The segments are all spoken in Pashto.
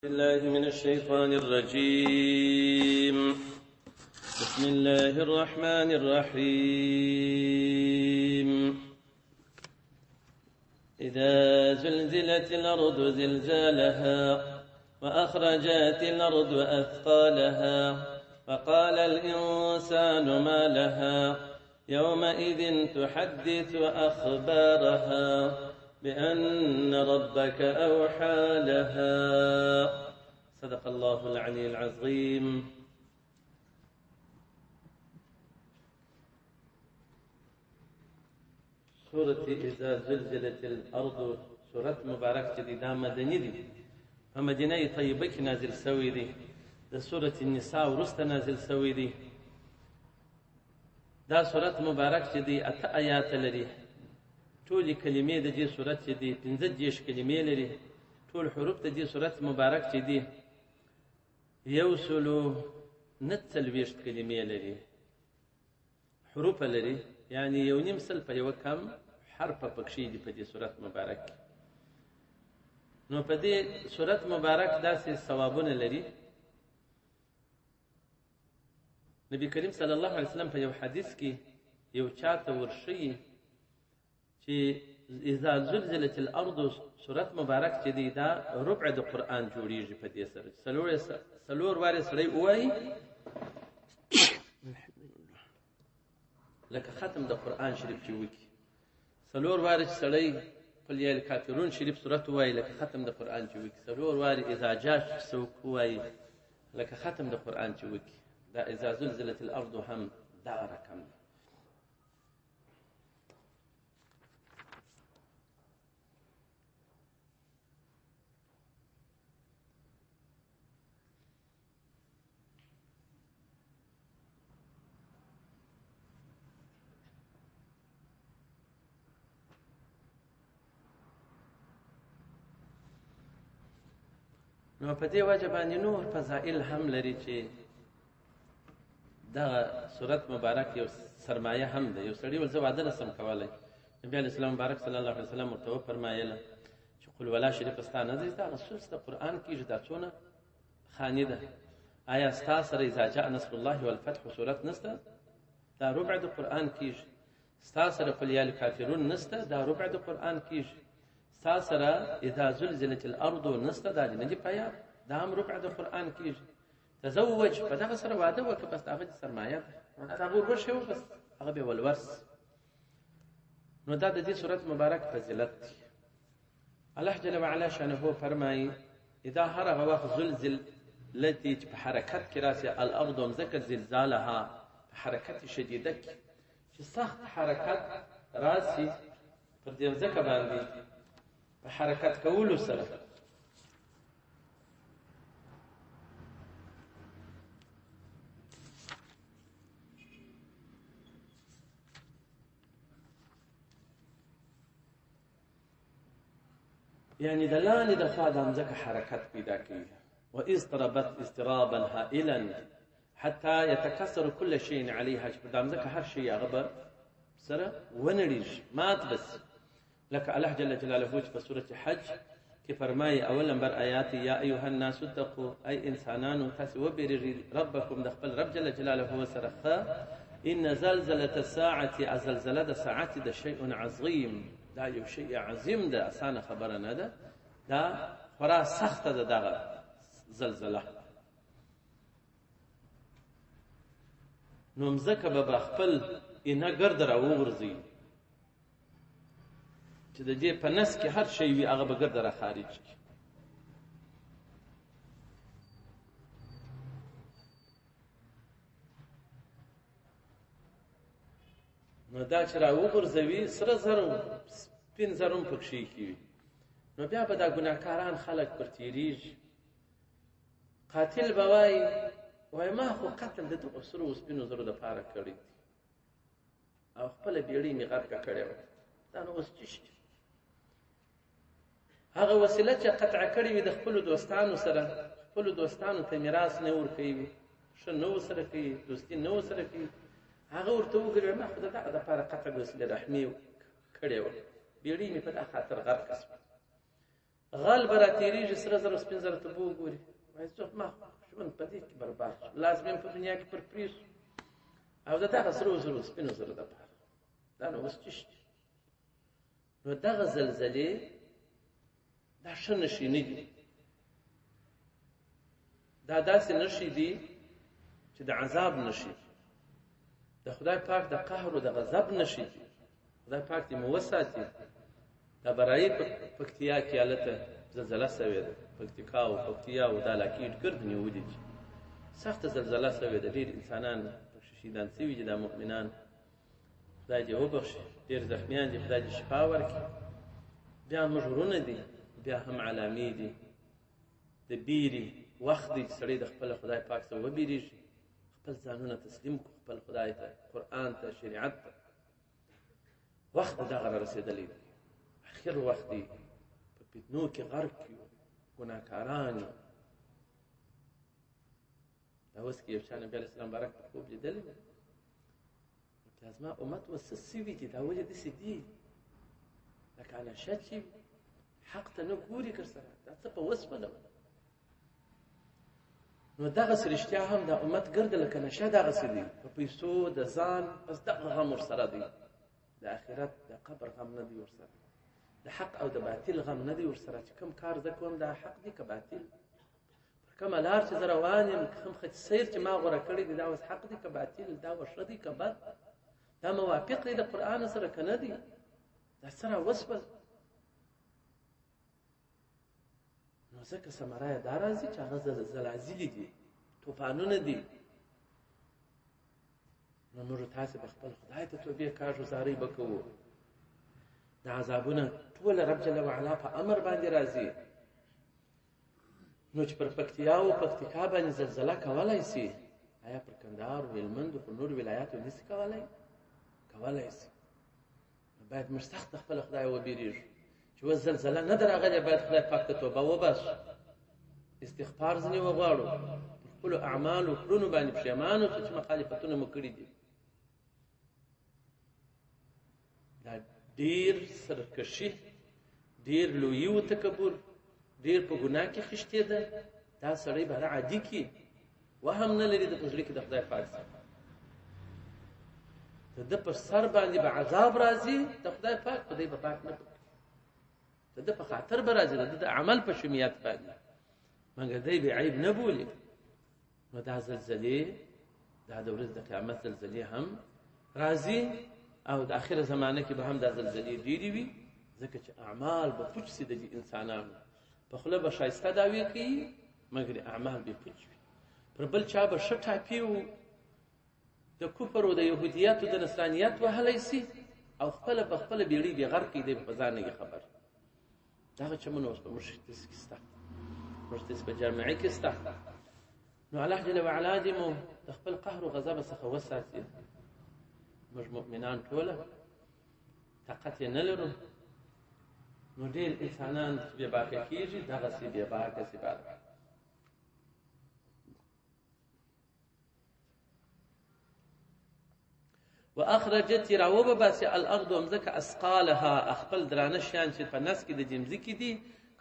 بالله من الشيطان الرجيم. بسم الله الرحمن الرحيم. إذا زلزلت الأرض زلزالها وأخرجت الأرض أثقالها وقال الإنسان ما لها يومئذ تحدث أخبارها بأن ربك أوحى لها. صدق الله العلي العظيم. سورة إذا زلزلت الأرض سورة مبارك جديدة مدني دي فمدينة طيبة نازل سوي دي. ده سورة النساء ورست نازل سوي دي. دا سورة مبارك جدي أتا آيات لري. ټول کلمې د دې سورت چې دي 15 کلمې لري. ټول حروف د دې سورت مبارک چې دي 149 کلمې لري. حروف لري یعنی یو نیم سل په یو کم حرف پکښې دي په دې سورت مبارک. نو په دې سورت مبارک داسې ثوابونه لري. نبی کریم صلی الله علیه وسلم په یو حدیث کې یو چاته ورشي إذا زلزلت الأرض سورة مبارك جديدة ربع د قرآن جوړیږي په دې سره. سلور وارې سړی ووایي لکه ختم د قرآن شریف چې وکړي. سلور وارې چې سړی قل یا الکافرون شریف سورت ووایي لکه ختم د قرآن چې وکړي. سلور وارې اذا جاء څوک ووایي لکه ختم د قرآن چې وکړي. دا إذا زلزلت الأرض هم دا رقم دی. نو په دې وجه باندې نور فضائل هم لري چې دا سورت مبارک یو سرمایه هم ده. یو سړی ول زه واده نسم کولی. نبي علیه السلام مبارک صلی الله علیه وسلم ورته وفرمایله چې قل ولا شریف ستا نه دی، دغه څوس د قرآن کېږي دا څونه خاني ده. آیا ستا سره اذا جاء نصر الله والفتح سورت نسته؟ دا ربع د قرآن کېږي. ستا سره قل یا الکافرون نسته؟ دا ربع د قرآن کېږي. ستا سره اذا زلزلت الارض نسته؟ دا نه دي پیا، دا هم ربع د قرآن کېږي. تزوج په دغه سره واده وکړه، بس هغه د سرمایه ده، هغه ورشي و بس هغه به ولورث. نو دا د دې سورت مبارک فضیلت دی. الله جل وعلا شانه فرمایي اذا هر هغه وخت زلزلتي چې په حرکت کې راسي الارض مځکه زلزالها په حرکت شدیده کې چې سخت حرکت راسي پر دې مځکه باندې په حرکت کولو سره يعني دلاني دفع دامزك حركات بيداكي وإذ ضربت اضطرابا هائلا حتى يتكسر كل شيء عليها. دامزك هر شيء غبر سرى ونريج مات بس لك الله جل جلاله في سورة الحج كفرماي أولا بر آياتي يا أيها الناس اتقوا أي إنسانان تسوبر ربكم دخل رب جل جلاله وسرخا إن زلزلة الساعة زلزلة ساعة ده شيء عظيم. دا یو شی عظیم ده، اسانه خبره نه ده. دا خورا سخته ده دغه زلزله. نو مځکه به خپل اینه ګرد راوغورځي چې د دې په نس کې هر شی وي هغه به ګرد را خارج کړي. نو دا چې راوغورځوي سره زر سپین زرم پکښې کېوي. نو بیا به دا ګناهکاران خلک پر تېرېږي. قاتل به وایي ما خو قتل د دغو سرو سپینو زرو دپاره کړی دی او خپله بیړۍ مې غرقه کړې وه. دا نو اوس څه شي؟ هغه وسیله چې قطع کړې وي د خپلو دوستانو سره، خپلو دوستانو ته میراث نه ورکوي، ښه نه ورسره کوي، دوستي نه ورسره کوي، هغه ورته وګوري ما خو د دغه دپاره قطع وسیله رحمي کړې وه، بیړۍ مې په دا خاطر غرقه شوه. غل به راتېرېږي سره زر او سپین زرو ته به وګوري وایي ما ژوند په دې کې برباد شو لاس مې په دنیا کې پر پرې شو او د دغه سرو زرو سپینو زرو دپاره دا نو اوس څه شي نو دغه زلزلې دا ښه نښې نه دي دا داسې نښې دي چې د عذاب نښې د خدای پاک د قهر او د غضب نښې دي خدای پاک دې مو وساتي دا برایي پکتیا کې هلته زلزله سوې ده پکتیکا او پکتیا او دا لاکېټ ګرد نیولي دي سخته زلزله سوې ده ډېر انسانان پکښې شهیدان سوي دي دا مؤمنان خدای دې وبخښي ډېر زخمیان دي خدای دې شفا ورکړي بیا موږ ورونه دي بیا هم علامې دي د بیرې وخت دی چې سړی د خپل خدای پاک څخه وبېرېږي خپل ځانونه تسلیم کړو خپل خدای ته قرآن ته شریعت ته وخت دغه را رسېدلی دی اخر وخت دی په فتنو کې غرق یو ګناهکاران یو دا اوس کې یو چا نبي علیه السلام بارک په خوب لیدلی دا زما امت اوس څه سوي دي دا ولې داسې دي لکه انشه چې حق ته نه ګوري که سره دا څه په وسپنه نو دغسې رښتیا هم دا امت ګرده لکه نشه دغسې دی په پیسو د ځان بس دغه غم ورسره دی د آخرت د قبر غم نه دی ورسره د حق او د باطل غم نه دی ورسره چې کوم کار زه کوم دا حق دی که باطل پر کومه لار چې زه روان یم کوم سیر چې ما غوره کړی دی دا اوس حق دی که باطل دا اوس ښه دی که بد دا موافق دی د قرآن سره که نه دی دا څه راوسپل نو ځکه ثمره یې دا راځي چې هغه زلازلې دي طوفانونه دي نو موږ تاسې به خپل خدای ته توبې کاږوزارۍ به کوو د عذابونه ټوله رب جل وعلا په امر باندې راځي نو چې پر پکتیا او پکتیکا باندې زلزله کولی سي آیا پر کندهار او هلمند او پر نورو ولایاتو نسي کولی کولی سي باید موږ سخت د خپل خدای وبېرېږو چې اوس زلزله نه ده راغلې باید خدای پاک ته توبه وباسو استغفار ځینې وغواړو پر خپلو اعمالو کړنو باندې پښیمان اوسو چې مخالفتونه مو کړي دي دا ډېر سرکشي ډېر لویي و تکبر ډېر په ګناه کې خښتېده دا سړی به عادي کړي وهم نه لري د په زړه کې د خدای پاک سره د ده په سر باندې به عذاب راځي د خدای پاک په دی به پاک نه کړي د ده په خاطر به راځي د ده د عمل په شمیت باندې مګر دی به عیب نه بولي نو دا زلزلې دا د ورځ د قیامت زلزلې هم راځي او د آخره زمانه کې به هم دا زلزلې ډېرې وي ځکه چې اعمال به پوچ سي د دې انسانانو په خوله به ښایسته دعوې کوي مګر اعمال به پوچ وي پر بل چا به ښه ټاپي و د کفر او د یهودیت او د نصرانیت وهلی سي او خپله په خپله بیړۍ بې غر کوي دی په ځان نه خبر دغه چمونه اوس په موږ داسې کې شته موږ داسې په جامعه کې شته نو الله جل وعلا دې مو د خپل قهر او غضب څخه وساتي موږ مؤمنان ټوله طاقت یې نه لرو نو ډېر انسانان چې بې باکه کېږي دغسې بې باکه سي باکه واخرجت راوبه باسي الارض ومزکه اسقالها خپل درانه شیان چې په نس کې د جمزکې دي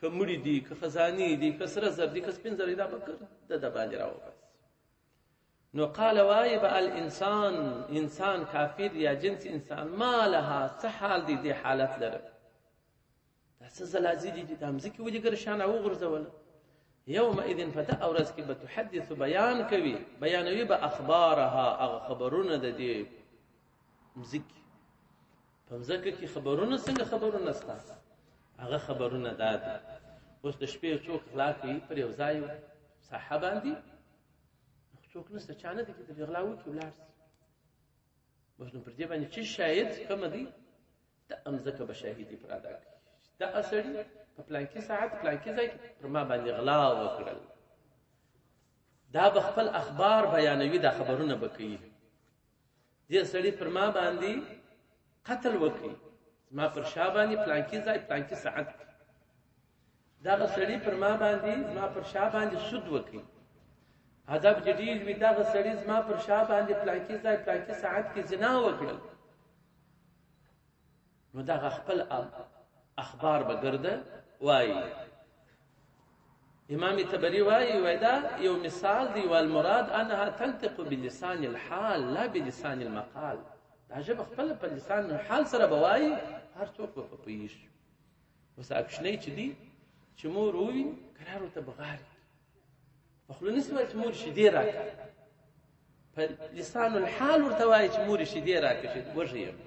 که مړي دي که خزانې دي که سره زر دي که سپین زر دي دا به د باندې راوباسي نو قال وایب الانسان انسان کافر یا جنس انسان ما لها څه حال دی دې حالت لره دا څه زلازلې دي دا مزکې ولې ګرشانه وغورځوله یومئذ فده اورز کې به تحدث بیان کوي بیانوي به اخبارها هغه خبرونه د دې مزکی په مزکه کې خبرونه څنګه خبرونه ستا هغه خبرونه دا دي اوس د شپې څوک غلا کوي پر یو ځای ساحه باندې څوک نسته چا نه دی چې د غلا وکړي ولاړ سي اوس نو پر دې باندې چې شاهد کومه دی د مزکه به شاهدي پر ادا کوي دا اصلي په پلانکي ساعت پلانکي ځای کې پر ما باندې غلا وکړل دا به خپل اخبار بیانوي دا خبرونه به کوي دې سړي پر ما باندې قتل وکړي ما پر شا باندې پلانکي ځای پلانکي ساعت دغه سړي پر ما باندې ما پر شا باندې سود وکړي عذاب جدید وي دغه سړي زما پر شا باندې پلانکي ځای پلانکي ساعت کې زنا وکړل نو دغه خپل اخبار به ګرده وایي امام تبري وایي دا یو مثال دی، والمراد انها تنطق بلسان الحال لا بلسان المقال. دا ژبه خپله په لسان الحال سره به وایي، هر څوک به پوهېږي. اوس اکشنۍ چې دي چې مور وویني کرار ورته بغاري، په خوله نسي وایي چې مور شیدې راکړه، په لسان الحال ورته وایي چې مور شیدې راکړه، وږی یم.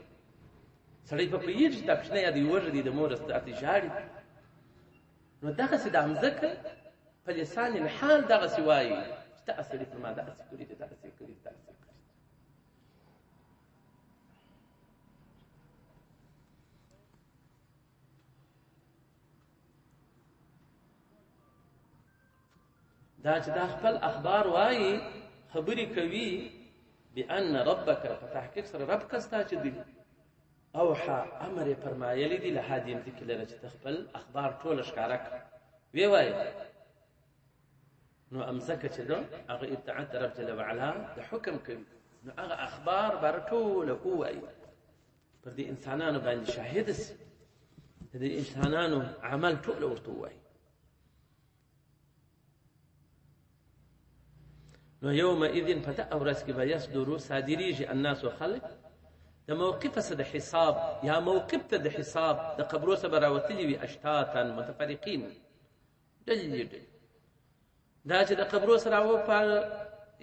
سړی به پوهېږي چې دا کوچنی دی وږی دی، د مور ستاسې ژاړي. نو دغسې دا مځکه په لسان الحال دغسې وایي چې دغه سړي پر ما دغسې کړي دي، دغسې کړي دي، دغسې کړي. دا چې دا خپل اخبار وایي، خبرې کوي، بأن ربک، په تحقیق سره رب کستا چې دی اوحا امر یې فرمایلی دی له هادي مځکې لره چې ته خپل اخبار ټوله ښکاره کړه، ویې وایه. نو امځکه چې ده هغه ابتعاد د رب جل وعلا د حکم کوي، نو هغه اخبار به ټوله ووایي، پر دې انسانانو باندې شاهده سي، د دې انسانانو عمل ټوله ورته ووایي. نو یومئذ په دغه ورځ کې به یصدرو صادریږي الناس خلک د موقف څخه د حساب، یا موقف ته د حساب د قبرو څخه به راوتلي وي اشتاتا متفرقین، ډلې ډلې. دا چې د قبرو سره راوپال،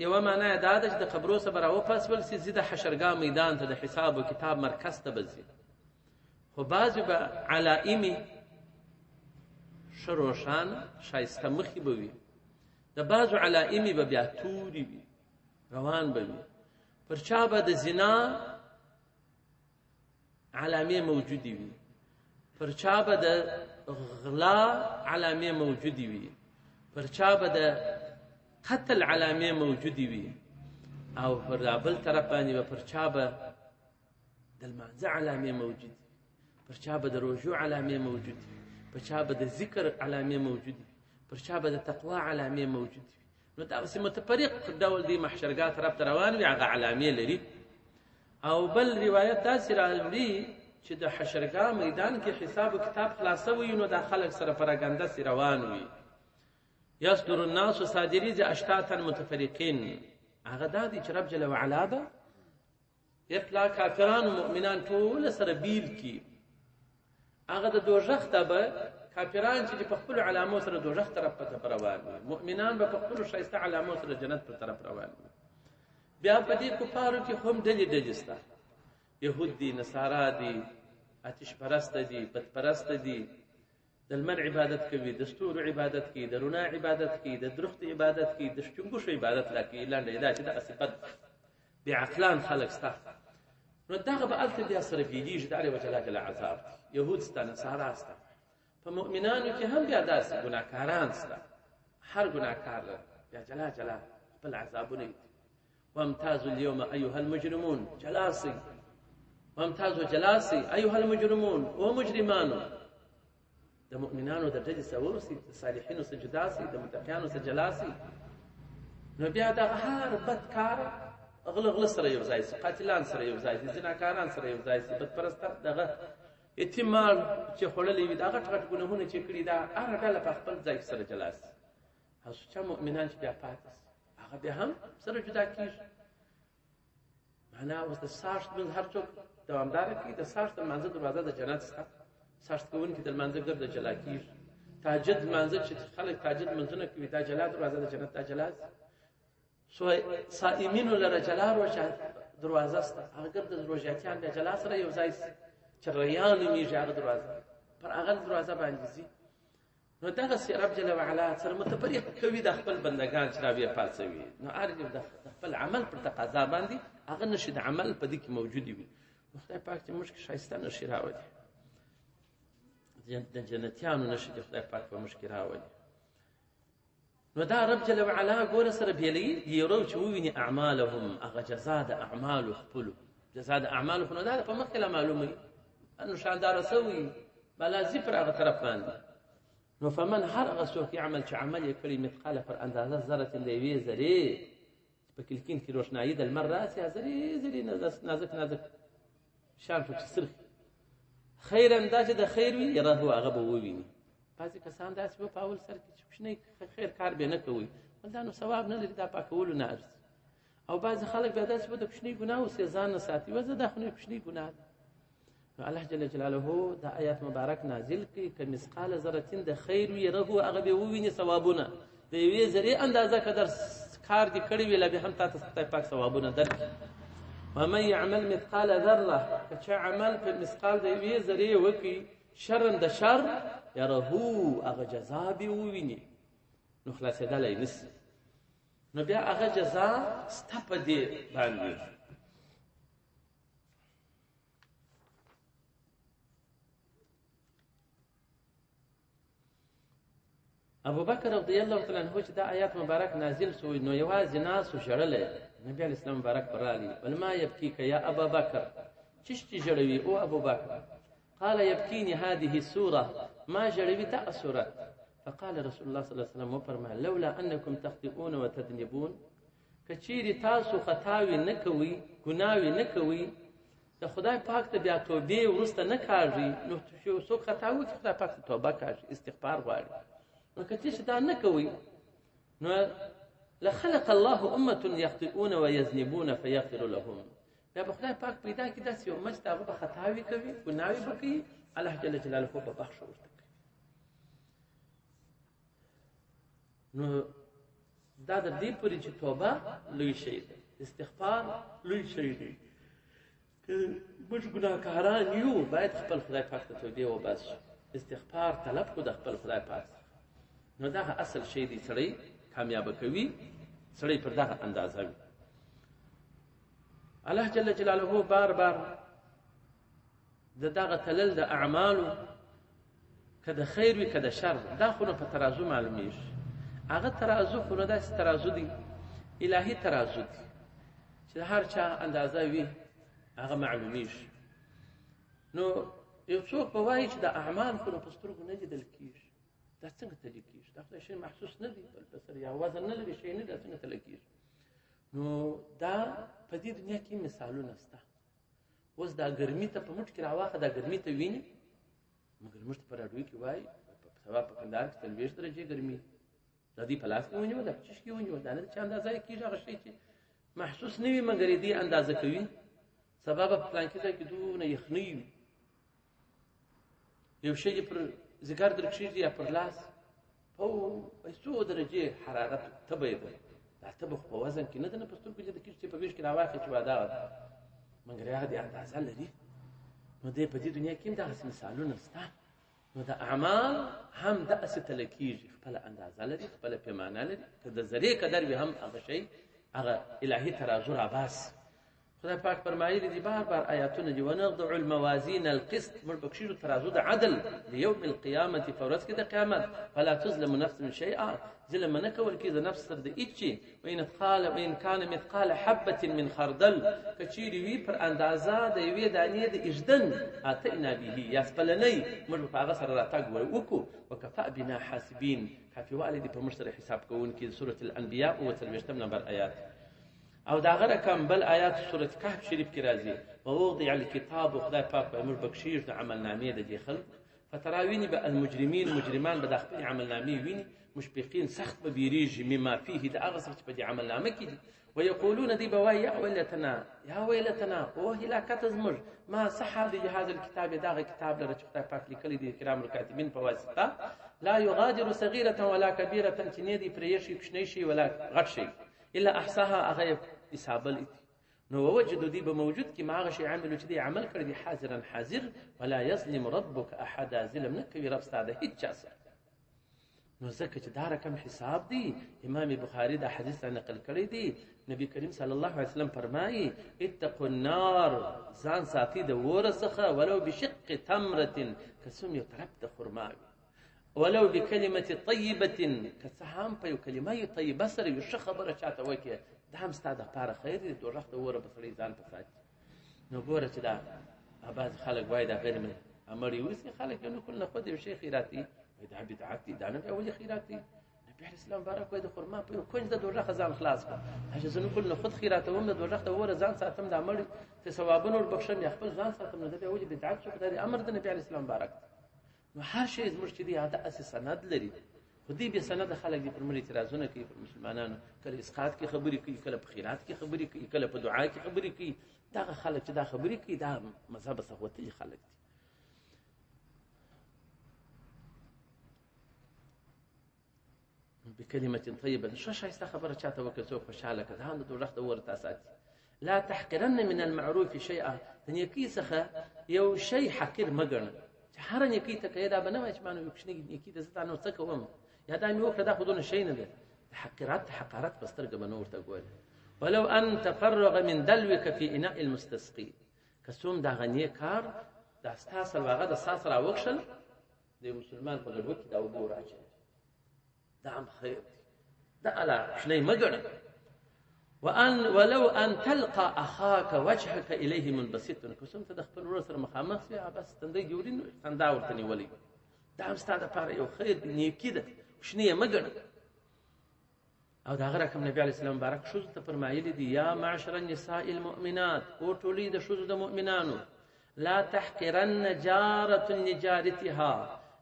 یوه معنا یې دا ده چې د قبرو څخه به راوپاسول سي، ځي د حشرګاه میدان ته د حساب و کتاب مرکز ته به ځي. خو بعضې به علائمې ښه روښانه ښایسته مخې به وي، د بعضو علائمې به بیا تورې وي، روان به وي. پر چا به د زنا علامې موجودې وي، پر چا به د غلا علامې موجودې وي، پر چا به د قتل علامې موجودې وي، او پر بل طرف باندې به پر چا به د لمانځه علامې موجودې وي، پر چا به د روژو علامې موجودې وي، پر چا به د ذکر علامې موجودې وي، پر چا به د تقوا علامې موجودې وي. نو دغسې متفرق ډول دی محشرګاه طرف ته روان وي، هغه علامې لري. او بل روایت داسې راوړي چې د حشرګاه میدان کې حساب و کتاب خلاصوي، نو دا خلک سره پراګنده سي روان وي. یصدر الناس صادریږي اشتاتا متفرقین، هغه دا دی چې رب جل وعلا به اطلاع کافران و مؤمنان ټوله سره بیل کي. هغه د دوژخ ته به کافران چې په خپلو علامو سره دوژخ طرف ته روان وي، مؤمنان به په خپلو ښایسته علامو سره جنت پر طرف روان وي. بیا په دې کفارو کې هم ډلې ډلې شته، یهود دي، نصارا دي، آتش پرسته دي، بت پرسته دي، د لمر عبادت کوي، د ستورو عبادت کوي، د رڼا عبادت کوي، د درخت عبادت کوي، د شچنګوشو عبادت لا کوي. لنډه دا چې دغه صفت بې عقلان خلک شته. نو دغه به هلته بیا سره بیلیږي، د الله جل جلاله عذاب دی. یهود شته، نصارا شته، په مؤمنانو کې هم بیا داسې ګناهکاران شته، هر ګناهکار بیا جلا جلا خپل عذابونه دي. وامتازوا اليوم أيها المجرمون، جلاسي وامتازوا جلاسي أيها المجرمون ومجرمانو. د مؤمنانو د ډلې سره ورسي، د صالحینو سره جدا سي، د متقیانو سره جلا سي. نو بیا دغه هر بد کار غله سره یو ځای سي، قاتلان سره یو ځای سي، زناکاران سره یو ځای سي، بدپرسته دغه یتیم مال چې خوړلی وي، دا غټ غټ ګناهونه چې کړي، دا هر ډله په خپل ځای سره جلا سي. او چا مؤمنان چې بیا پاتې سي، هغه بیا هم سره جدا کېږي. معنا اوس د ساشت لمونځ هر څوک دوامداره کوي، د ساشت لمانځه دروازه د جنت شته، ساشت کوونکي د لمانځه ګرده جلا کېږي. تهجد لمانځه چې خلک تهجد لمونځونه کوي، دا جلا دروازه د جنت دا جلا سي. صائمینو لره جلا روژه دروازه شته، هغه ګرده روژاتیان بیا جلا سره یو ځای سي، چې ریان نومېږي هغه دروازه، پر هغه دروازه باندې ځي. نو دغسې رب جل وعلا سره متفرق کوي د خپل بندګان چې راویې پاڅوي. نو هر یو د خپل عمل پر تقاضا باندې هغه نښې د عمل په دې کې موجودې وي. نو خدای پاک چې موږ کې ښایسته نښې راولي، د جنتیانو نښې دې خدای پاک په موږ کې راولي. نو دا رب جل وعلا ګوره سره بېلوي، یورو چې وویني اعمالهم، هغه جزا د اعمالو خپلو، جزا د اعمالو خو نو دا په مخکې لا معلومه وي، انو شانداره سوي بلا ځي پر هغه طرف باندې. نو فمن هر هغه څوک عمل چې عمل یې کړي مثقاله پر اندازه ذرة د یوې ذرې، په کلکین کې روښنایي د لمر راسي، ذرې ذرې نازک نازک شان پکې سرخي، خیرا دا چې د خیر وي یره هغه به وویني، بعضې کسان داسې به په اول سر کې چې کوچنی خیر کار بې نه کوئ دا نو ثواب نه لري دا پاکولو نه ارزي او بعضې خلک بیا داسې به د کوچني ګناه اوسې ځان نه ساتي وزه دا خو نه کوچني ګناه ده نو الله جل جلاله دا آیات مبارک نازل کړي که مثقال ذرتین د خیر وي رهو هغه به وویني ثوابونه د یوې ذرې اندازه که در کار دې کړی وي لا به هم تا ته خدای پاک ثوابونه درکړي ومن یعمل مثقال ذره که چا عمل په مثقال د یوې ذرې وکړي شرن د شر یرهو هغه جزا به وویني نو خلاصېدلی نسي نو بیا هغه جزا ستا په دې باندې ابو بکر رضی الله تعالی عنہ چې دا آیات مبارک نازل شو نو یوازې ناسو ژړلی نبی علیه السلام مبارک پر راغلی ولما یبکیک یا ابا بکر چشتي ژړوي او ابو بکر قال يبكيني هذه السوره ما ژړوي دا سوره فقال رسول الله صلی الله علیه وسلم وفرمایل لولا انکم تخطئون وتذنبون کچيري تاسو خطاوي نه کوي ګناوي نه کوي د خدای پاک ته بیا توبې ورسته نه کاږي نو څوک خطا وکړي خدای پاک ته توبه کاږي استغفار غواړي نو که چې دا نه کوي نو لخلق الله امه يخطئون ويذنبون فيغفر لهم بیا به خدای پاک پیدا کړي داسې یو مجد هغه به خطاوي کوي ګناوي به کوي الله جل جلاله به بخښ ورته کوي نو دا د دې پورې چې توبه لوی شی دی استغفار لوی شی دی که موږ ګناهکاران یو باید خپل خدای پاک ته توبې وباسو استغفار طلب کړو د خپل خدای پاک نو دا اصل شی دی سړی کامیابه کوي سړی پر دغه اندازه وي الله جل جلاله بار بار دغه تلل د اعمالو که د خیر وي که د شر دا خو نو په ترازو معلومیږي هغه ترازو خو نو داسې ترازو دی الهي ترازو دی چې د هر چا اندازه وي هغه معلومیږي نو یو څوک به وایي چې د اعمال خو نو په سترګو نه لیدل کېږي دا څنګه تللی کېږي دا خدای شی محسوس نه دی بلبصر یا وزن نه لري شی نه دا څنګه تللی کېږي نو دا په دې دنیا کې مثالونه شته اوس دا ګرمي ته په مټ کې راواخه دا ګرمي ته ویني مګر موږ ته په راډیو کې وایي سبا په کندهار کې 40 درجې ګرمي دا دې په لاس کې ونیول دا په چش کې ونیول دا نه چې اندازه یې کېږي هغه شی چې محسوس نه وي مګر دې اندازه کوي سبا په پلان کې ځای کې دونه یخني وي یو شی پر ذکر درکشي یا پر لاس او څو درجې حرارت تبه ده دا تبه په وزن کې نه ده په سترګو کې د کیږي په ویش کې راواخې چې واده مګر هغه دې اندازه لري نو دې په دې دنیا کې دغه مثالونه شته نو د اعمال هم داسې تل کېږي خپل اندازه لري خپل پیمانه لري که د ذرې قدر وي هم هغه شی هغه الهي ترازو راباسي خدای پاک فرمایلی دی بار بار آیاتونه دی ونضع الموازین القسط موږ بکشیرو ترازو د عدل لیوم القیامة په ورځ کې د قیامت فلا تظلم نفس من شیئا ظلم نه کول کېږي د نفس سره د هېڅ شي وإن کان مثقال حبة من خردل که چیرې وي پر اندازه د یوې دانې د اژدن اتینا به یا سپلنۍ موږ به په هغه سره راتګ وکړو وکفا بنا حاسبین کافي والی دی په موږ سره حساب کوونکي سورة الانبیاء 40 نمبر آیات او دا غره کم بل آیات سورة کهف شریف کې راځي ووضع الكتاب خدای پاک به موږ بکشیر د عملنامې د دې خلق فتراویني به المجرمین مجرمان به د خپل عملنامې ویني مشفقین سخت به بیریږي مما فيه د هغه څه چې په دې عملنامه کې دي ويقولون دی به وایي یا ویلتنا او هلاکت زموږ ما صح لجهاز الكتاب دغه کتاب لره چې خدای پاک لیکلی دی کرام الکاتبین په واسطه لا یغادر صغیرة ولا کبیرة چې نه دی پرې شي کوچنی شي ولا غټ شي الا احصاها هغه حساب لیکي نو وجدوا دی به موجود کې ما هغه شی عملو چې دی عمل کړی دی حاضرا حاضر ولا يظلم ربك احد ظلم نه کوي رب ستاسو هیڅ چا سره نو ځکه چې دا رقم حساب دی امام بخاری دا حدیث نقل کړی دی نبی کریم صلی الله علیه وسلم فرمایي اتقوا النار ځان ساتي د اور څخه ولو بشق تمره کسم یو طرف د خرما ولو بکلمه طیبه کسهم په یو کلمه طیبه سره یو ښه خبره چاته وکړي دا هم ستا دپاره خیر دی دوزخ د اوره به سړی ځان په ساتي نو ګوره چې دا بعض خلک وایي دا غیر امر یوسي خلک یو نقول نه خود یو شی خیرات دی دا بدعت دی دا نه ولې خیرات دی نبی علیه السلام بارک وایي د خرما په یو کنج د دوزخ ځان خلاص کړه چې زه نقول نه خود خیراتوم د دوزخ د اوره ځان ساتم دا مړ ته ثوابونه وربخښم یا خپل ځان ساتم نه دا ولې بدعت شو دا امر د نبی علیه السلام بارک نو هر شی زموږ چې دی داسې سند لري، خو دې بې سنده خلک دې پر موږ اعتراضونه کوي پر مسلمانانو، کله اسقاط کې خبرې کوي، کله په خیرات کې خبرې کوي، کله په دعا کې خبرې کوي. دغه خلک چې دا خبرې کوي دا مذهب سغوتلي خلک دي. بکلمة طیبة ښه ښایسته خبره چاته وکړه څوک خوشحاله کړه، دا د دوزخ د اور تاساتي. لا تحقرن من المعروف شیئا، د نیکۍ څخه یو شی حقیر مه ګڼه، چې هره نیکۍ ته کوې دا به نه وایې چې ما نو یو کوچنۍ نیکي ده زه تا نو څه کوم، یا دا مې وکړه دا خو دونه شی نه دی. د حقارت په سترګه به نه ورته ګورې. ولو ان تفرغ من دلوک فی اناء المستسقي، که څوم دغه نیک کار دا ستا سلواغه د ساس راوکښل د مسلمان په ګډوډ کې دا اوبه وراچوي، دا هم خیر دی، دا الا کوچنۍ مه ګڼه. ولو ان تلقى اخاك وجهك اليه منبسطا، که څوم ته د خپل ورور سره مخامخ شوې بس تندی دې ورین خندا ورته نیولې، دا هم ستا دپاره یو خیر دی، نیکي ده، کوچنۍ یې مه ګڼه. او د هغه رقم نبي علیه السلام مبارک ښځو ته فرمایلي دي یا معشر النساء المؤمنات، او ټولې د ښځو د مؤمنانو، لا تحقرن جارة لجارتها،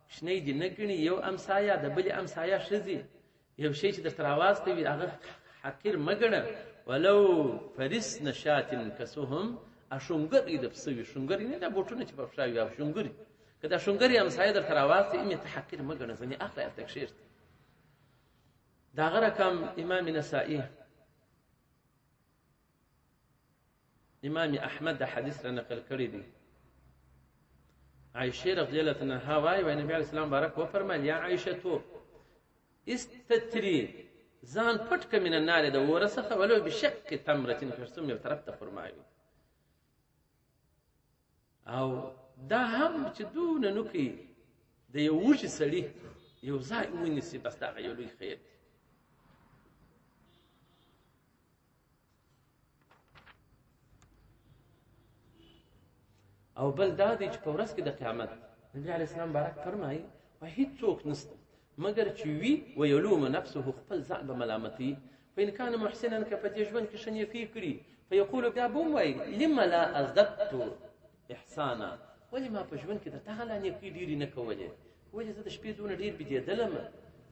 کوچنۍ دې نه ګڼي یو امسایه د بلې امسایه ښځې یو شی چې درته راواز کوي هغه حقیر مه ګڼه. ولو فرسن شاة کسهم، شونګرې د پسه وي، شونګرې نه دا بوټونه چې په پښه وي او شونګرې، که دا شونګرې امسایه درته راواز کوي یې ته حقیر مه ګڼه، ځینې اخله ورته کښېږده. د هغه رقم امام نسائي امام احمد دا حدیث را نقل کړی دی. عائشة رضی الله عنها وایي نبی علیه السلام مبارک وفرمایل یا عائشه تو استتری، ځان پټ کړه من النار د اوره څخه، ولو بشق تمرة، که څوم یو طرف ته خرما وي. او دا هم چې دونه نو کوي د یو وږي سړي یو ځای ونیسي بس دغه یو لوی خیر دی. او بل دا دی چې په ورځ کې د قیامت نبي علیه السلام مبارک فرمایي هیڅوک نشته مګر چې وي ویلوم نفسه، خپل ځان به ملامتوي. فإن كان محسنا، که په دې ژوند کې ښه نیکي کړي، فیقول بیا به ووایي لم لا ازددت احسانا، ولې ما په ژوند کې درته هغه لا نیکۍ ډېرې نه کولې، ولې زه د شپې دونه ډېر بېدېدلم.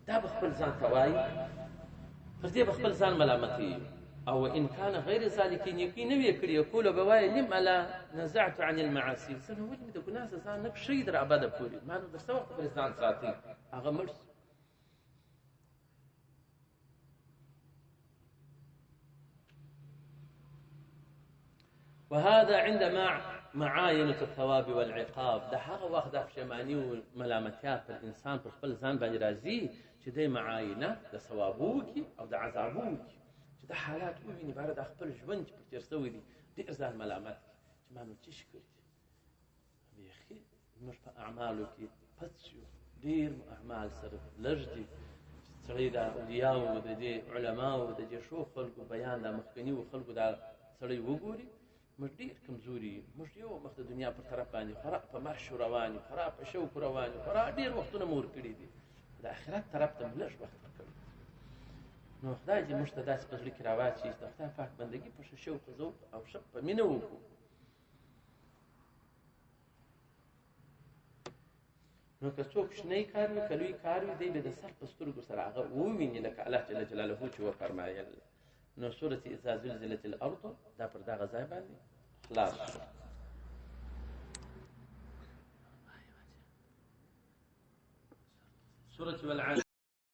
دا به خپل ځان ته وایي، پر دې به خپل ځان ملامتوي. او ان كان غیر ذلك نیکي نه وي کړې، یقول به وایي لم لا نزعت عن المعاصي، زه نو ولې مې د ګناه څخه ځان نه کښېږدي تر ابده پورې، ما نو در څه وخته پورې ځان ساتي، هغه مړ شو. وهذا عندما معاينة الثواب والعقاب، ده هغه وخت د پښیماني او ملامتیا پر انسان پر خپل ځان باندې راځي چې د معاینه د ثوابو کې او د عذابو کې، چې د حالات وویني باره د خپل ژوند چې پر تېر شوی دی ډېر ځان ملامت کړي چې ما نو څه شي کړي دي. بیخي زموږ په اعمالو کې پڅ یو، ډېر اعمال سره لږ دي چې سړی د اولیاو د دې علماو د دې ښو خلکو بیان د مخکنیو خلکو دا سړی وګوري، موږ ډېر کمزوري یو، موږ یو مخ د دنیا پر طرف باندې خورا په مرشو روان یو، خورا په شوق روان یو، خورا ډېر وختونه مو ورکړي دي، د آخرت طرف ته مو لږ وخت ورکړی. نو خدای دې موږ ته داسې په زړه کې راواچوي چې د خدای پاک بندګي په ښه شوق ذوق او ښه په مینه وکړو. نو که څوک کوچنی کار وي که لوی کار وي دی به د سر په سترګو سره هغه وویني، لکه الله جل جلاله چې وفرمایل. نو سورة اذا زلزلت الارض دا پر دغه ځای باندې خلاص شو. سورة والعاديات